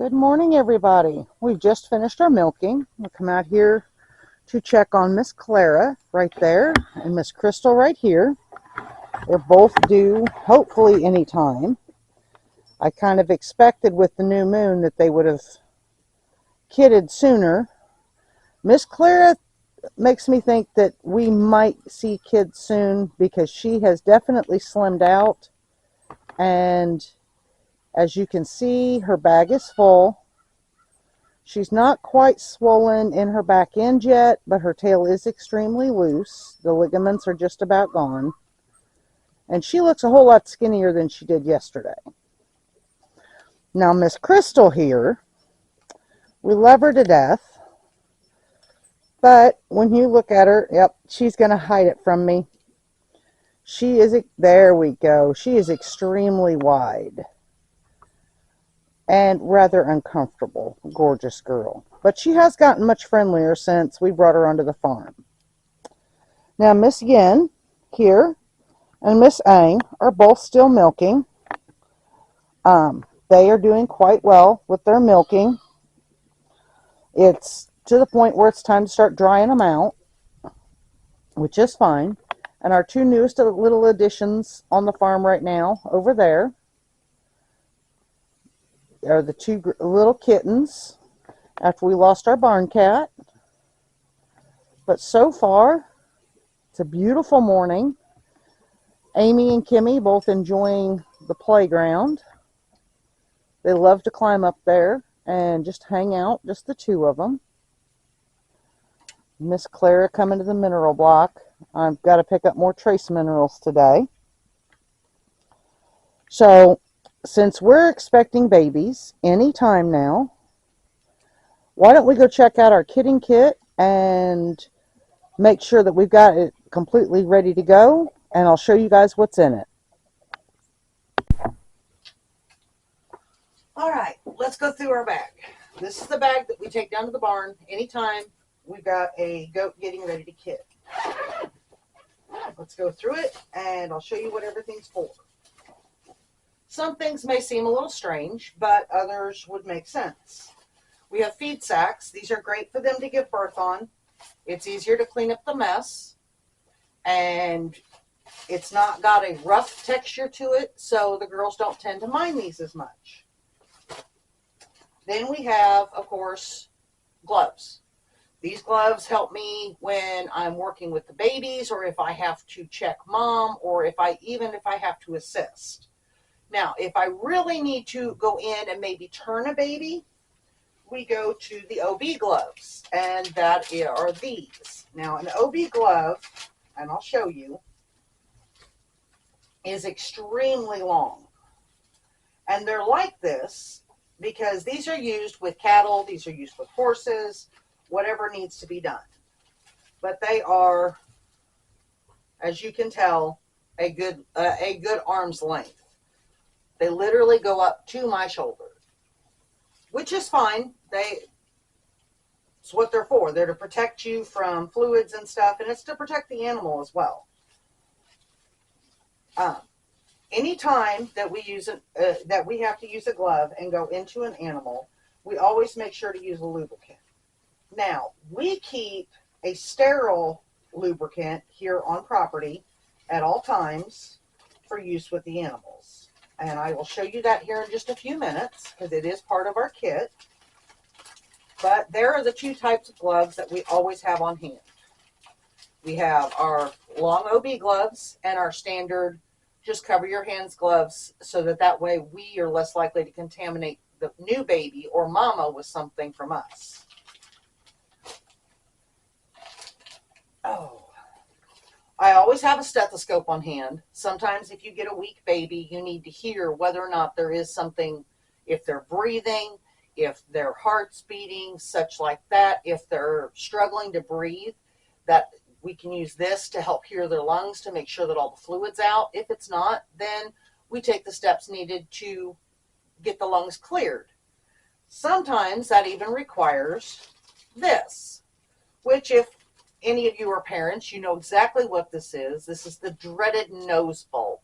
Good morning, everybody. We've just finished our milking. We'll come out here to check on Miss Clara right there and Miss Crystal right here. They're both due, hopefully, any time. I kind of expected with the new moon that they would have kidded sooner. Miss Clara makes me think that we might see kids soon because she has definitely slimmed out. And as you can see, her bag is full. She's not quite swollen in her back end yet, but her tail is extremely loose. The ligaments are just about gone. And she looks a whole lot skinnier than she did yesterday. Now, Miss Crystal here, we love her to death. But when you look at her, yep, she's going to hide it from me. There we go. She is extremely wide and rather uncomfortable. Gorgeous girl. But she has gotten much friendlier since we brought her onto the farm. Now, Miss Yin here and Miss Ang are both still milking. They are doing quite well with their milking. It's to the point where it's time to start drying them out, which is fine. And our two newest little additions on the farm right now, over there, are the two little kittens after we lost our barn cat. But so far, it's a beautiful morning. Amy and Kimmy both enjoying the playground. They love to climb up there and just hang out, just the two of them. Miss Clara coming to the mineral block. I've got to pick up more trace minerals today. So, since we're expecting babies anytime now, why don't we go check out our kidding kit and make sure that we've got it completely ready to go, and I'll show you guys what's in it. All right, let's go through our bag. This is the bag that we take down to the barn anytime we've got a goat getting ready to kid. Let's go through it, and I'll show you what everything's for. Some things may seem a little strange, but others would make sense. We have feed sacks. These are great for them to give birth on. It's easier to clean up the mess, and it's not got a rough texture to it, so the girls don't tend to mind these as much. Then we have, of course, gloves. These gloves help me when I'm working with the babies, or if I have to check mom, or if I have to assist. Now, if I really need to go in and maybe turn a baby, we go to the OB gloves, and that are these. Now, an OB glove, and I'll show you, is extremely long. And they're like this because these are used with cattle, these are used with horses, whatever needs to be done. But they are, as you can tell, a good arm's length. They literally go up to my shoulder, which is fine. It's what they're for. They're to protect you from fluids and stuff, and it's to protect the animal as well. Anytime that we have to use a glove and go into an animal, we always make sure to use a lubricant. Now, we keep a sterile lubricant here on property at all times for use with the animals. And I will show you that here in just a few minutes because it is part of our kit. But there are the two types of gloves that we always have on hand. We have our long OB gloves and our standard just cover your hands gloves, so that way we are less likely to contaminate the new baby or mama with something from us. Oh, I always have a stethoscope on hand. Sometimes if you get a weak baby, you need to hear whether or not there is something, if they're breathing, if their heart's beating, such like that, if they're struggling to breathe, that we can use this to help hear their lungs to make sure that all the fluid's out. If it's not, then we take the steps needed to get the lungs cleared. Sometimes that even requires this, which if any of you are parents, you know exactly what this is. This is the dreaded nose bulb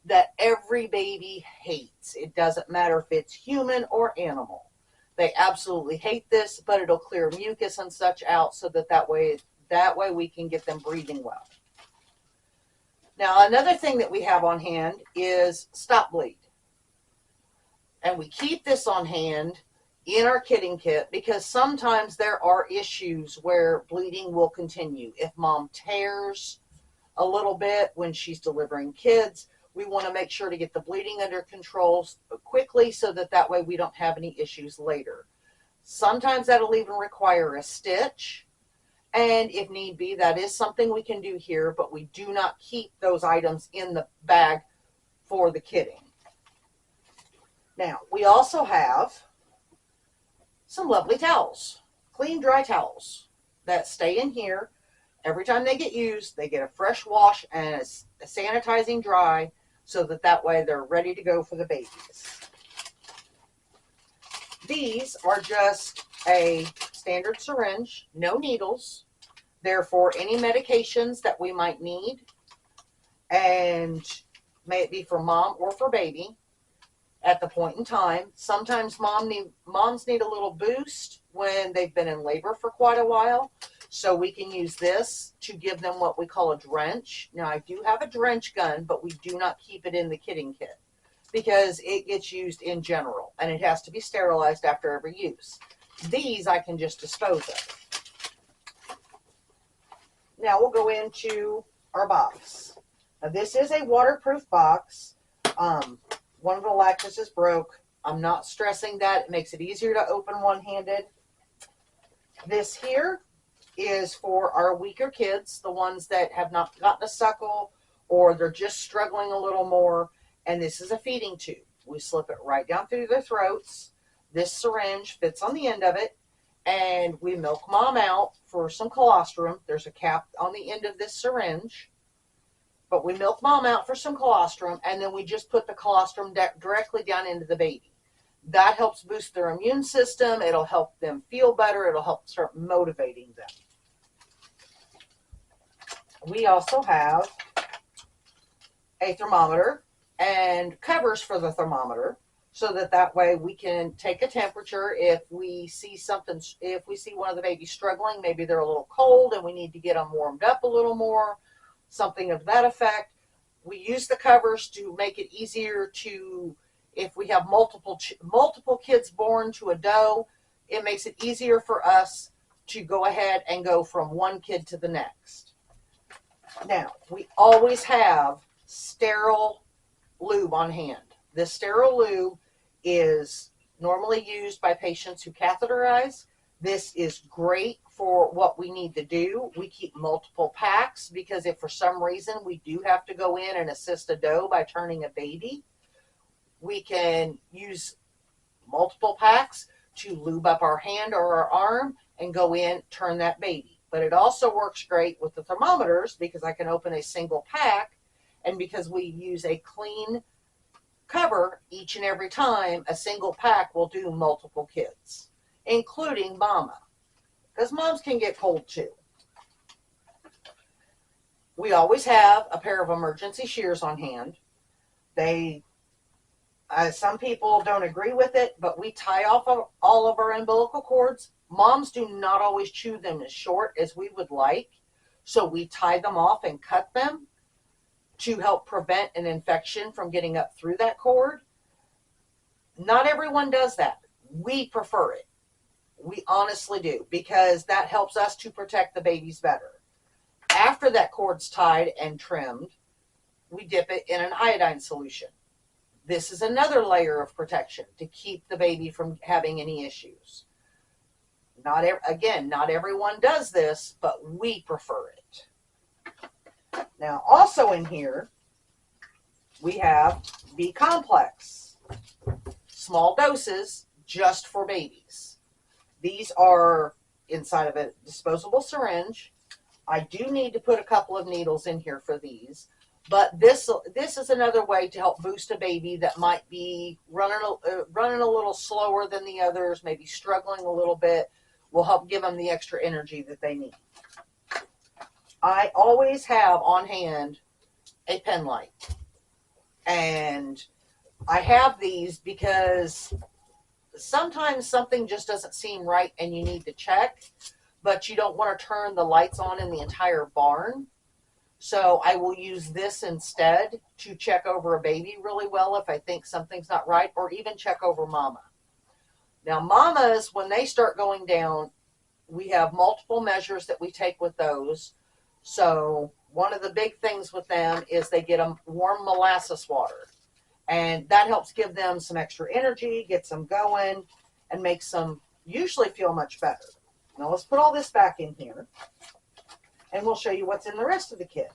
that every baby hates. It doesn't matter if it's human or animal. They absolutely hate this, but it'll clear mucus and such out so that way we can get them breathing well. Now, another thing that we have on hand is Stop Bleed. And we keep this on hand in our kitting kit because sometimes there are issues where bleeding will continue. If mom tears a little bit when she's delivering kids, we want to make sure to get the bleeding under control quickly so that way we don't have any issues later. Sometimes that'll even require a stitch, and if need be, that is something we can do here, but we do not keep those items in the bag for the kitting. Now, we also have some lovely towels, clean, dry towels that stay in here. Every time they get used, they get a fresh wash and a sanitizing dry so that way they're ready to go for the babies. These are just a standard syringe, no needles. They're for any medications that we might need, and may it be for mom or for baby at the point in time. Sometimes moms need a little boost when they've been in labor for quite a while. So we can use this to give them what we call a drench. Now, I do have a drench gun, but we do not keep it in the kitting kit because it gets used in general, and it has to be sterilized after every use. These I can just dispose of. Now we'll go into our box. Now, this is a waterproof box. One of the latches broke. I'm not stressing that. It makes it easier to open one-handed. This here is for our weaker kids, the ones that have not gotten a suckle or they're just struggling a little more. And this is a feeding tube. We slip it right down through their throats. This syringe fits on the end of it, and we milk mom out for some colostrum. There's a cap on the end of this syringe, but we milk mom out for some colostrum, and then we just put the colostrum directly down into the baby. That helps boost their immune system. It'll help them feel better. It'll help start motivating them. We also have a thermometer and covers for the thermometer so that way we can take a temperature if we see one of the babies struggling. Maybe they're a little cold and we need to get them warmed up a little more, something of that effect. We use the covers to make it easier to, if we have multiple kids born to a doe, it makes it easier for us to go ahead and go from one kid to the next. Now, we always have sterile lube on hand. This sterile lube is normally used by patients who catheterize. This is great for what we need to do. We keep multiple packs because if for some reason we do have to go in and assist a doe by turning a baby, we can use multiple packs to lube up our hand or our arm and go in, turn that baby. But it also works great with the thermometers because I can open a single pack, and because we use a clean cover each and every time, a single pack will do multiple kids, including mama, because moms can get cold too. We always have a pair of emergency shears on hand. Some people don't agree with it, but we tie off all of our umbilical cords. Moms do not always chew them as short as we would like, so we tie them off and cut them to help prevent an infection from getting up through that cord. Not everyone does that. We prefer it. We honestly do, because that helps us to protect the babies better. After that cord's tied and trimmed, we dip it in an iodine solution. This is another layer of protection to keep the baby from having any issues. Not everyone does this, but we prefer it. Now, also in here, we have B-complex. Small doses just for babies. These are inside of a disposable syringe. I do need to put a couple of needles in here for these, but this is another way to help boost a baby that might be running a little slower than the others, maybe struggling a little bit. Will help give them the extra energy that they need. I always have on hand a pen light, and I have these because sometimes something just doesn't seem right and you need to check, but you don't want to turn the lights on in the entire barn. So I will use this instead to check over a baby really well if I think something's not right, or even check over mama. Now mamas, when they start going down, we have multiple measures that we take with those. So one of the big things with them is they get a warm molasses water. And that helps give them some extra energy, gets them going, and makes them usually feel much better. Now let's put all this back in here, and we'll show you what's in the rest of the kit.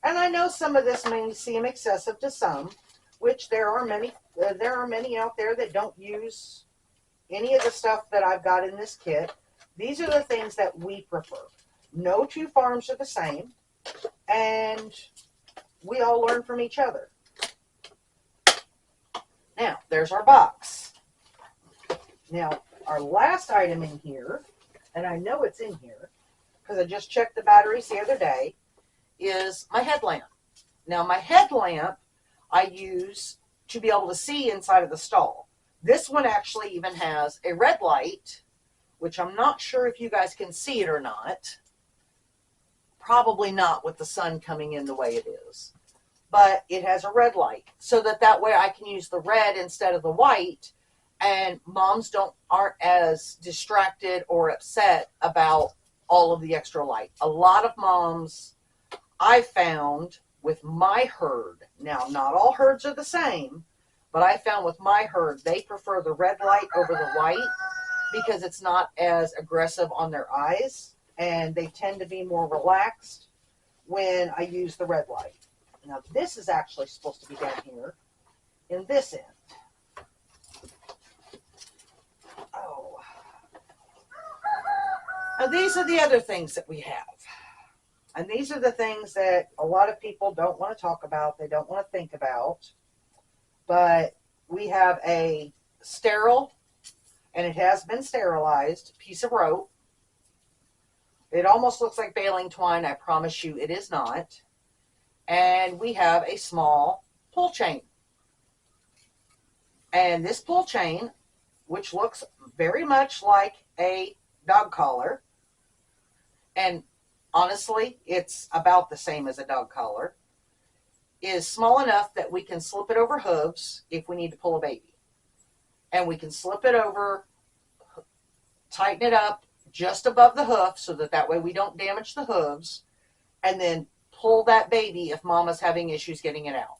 And I know some of this may seem excessive to some, which there are many out there that don't use any of the stuff that I've got in this kit. These are the things that we prefer. No two farms are the same, and we all learn from each other. Now, there's our box. Now, our last item in here, and I know it's in here because I just checked the batteries the other day, is my headlamp. Now, my headlamp I use to be able to see inside of the stall. This one actually even has a red light, which I'm not sure if you guys can see it or not. Probably not with the sun coming in the way it is. But it has a red light, so that way I can use the red instead of the white, and moms aren't as distracted or upset about all of the extra light. A lot of moms I found with my herd, now not all herds are the same, but I found with my herd they prefer the red light over the white because it's not as aggressive on their eyes, and they tend to be more relaxed when I use the red light. Now this is actually supposed to be down here in this end. Oh. Now these are the other things that we have. And these are the things that a lot of people don't want to talk about. They don't want to think about. But we have a sterile, and it has been sterilized, piece of rope. It almost looks like baling twine. I promise you it is not. And we have a small pull chain. And this pull chain, which looks very much like a dog collar, and honestly, it's about the same as a dog collar, is small enough that we can slip it over hooves if we need to pull a baby. And we can slip it over, tighten it up just above the hoof so that way we don't damage the hooves, and then pull that baby if mama's having issues getting it out.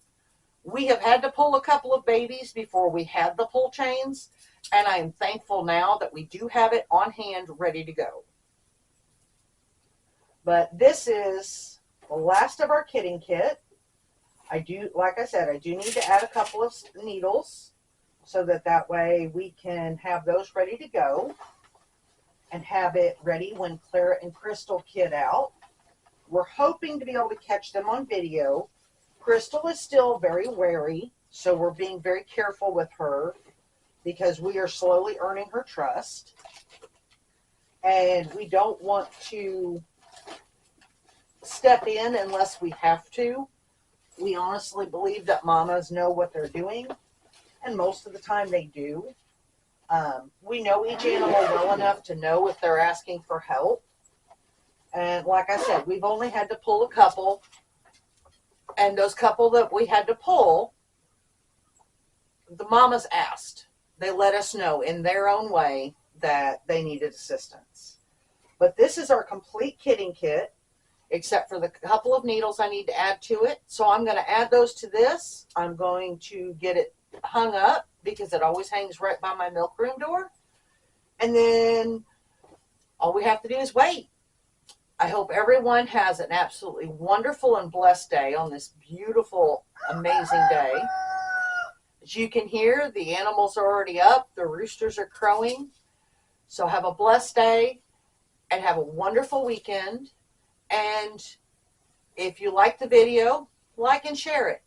We have had to pull a couple of babies before we had the pull chains, and I am thankful now that we do have it on hand ready to go. But this is the last of our kitting kit. Like I said, I do need to add a couple of needles so that way we can have those ready to go and have it ready when Clara and Crystal kit out. We're hoping to be able to catch them on video. Crystal is still very wary, so we're being very careful with her because we are slowly earning her trust. And we don't want to step in unless we have to. We honestly believe that mamas know what they're doing, and most of the time they do. We know each animal well enough to know if they're asking for help. And like I said, we've only had to pull a couple. And those couple that we had to pull, the mamas asked. They let us know in their own way that they needed assistance. But this is our complete kitting kit, except for the couple of needles I need to add to it. So I'm going to add those to this. I'm going to get it hung up because it always hangs right by my milk room door. And then all we have to do is wait. I hope everyone has an absolutely wonderful and blessed day on this beautiful, amazing day. As you can hear, the animals are already up. The roosters are crowing. So have a blessed day and have a wonderful weekend. And if you like the video, like and share it.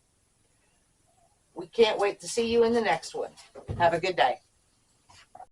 We can't wait to see you in the next one. Have a good day.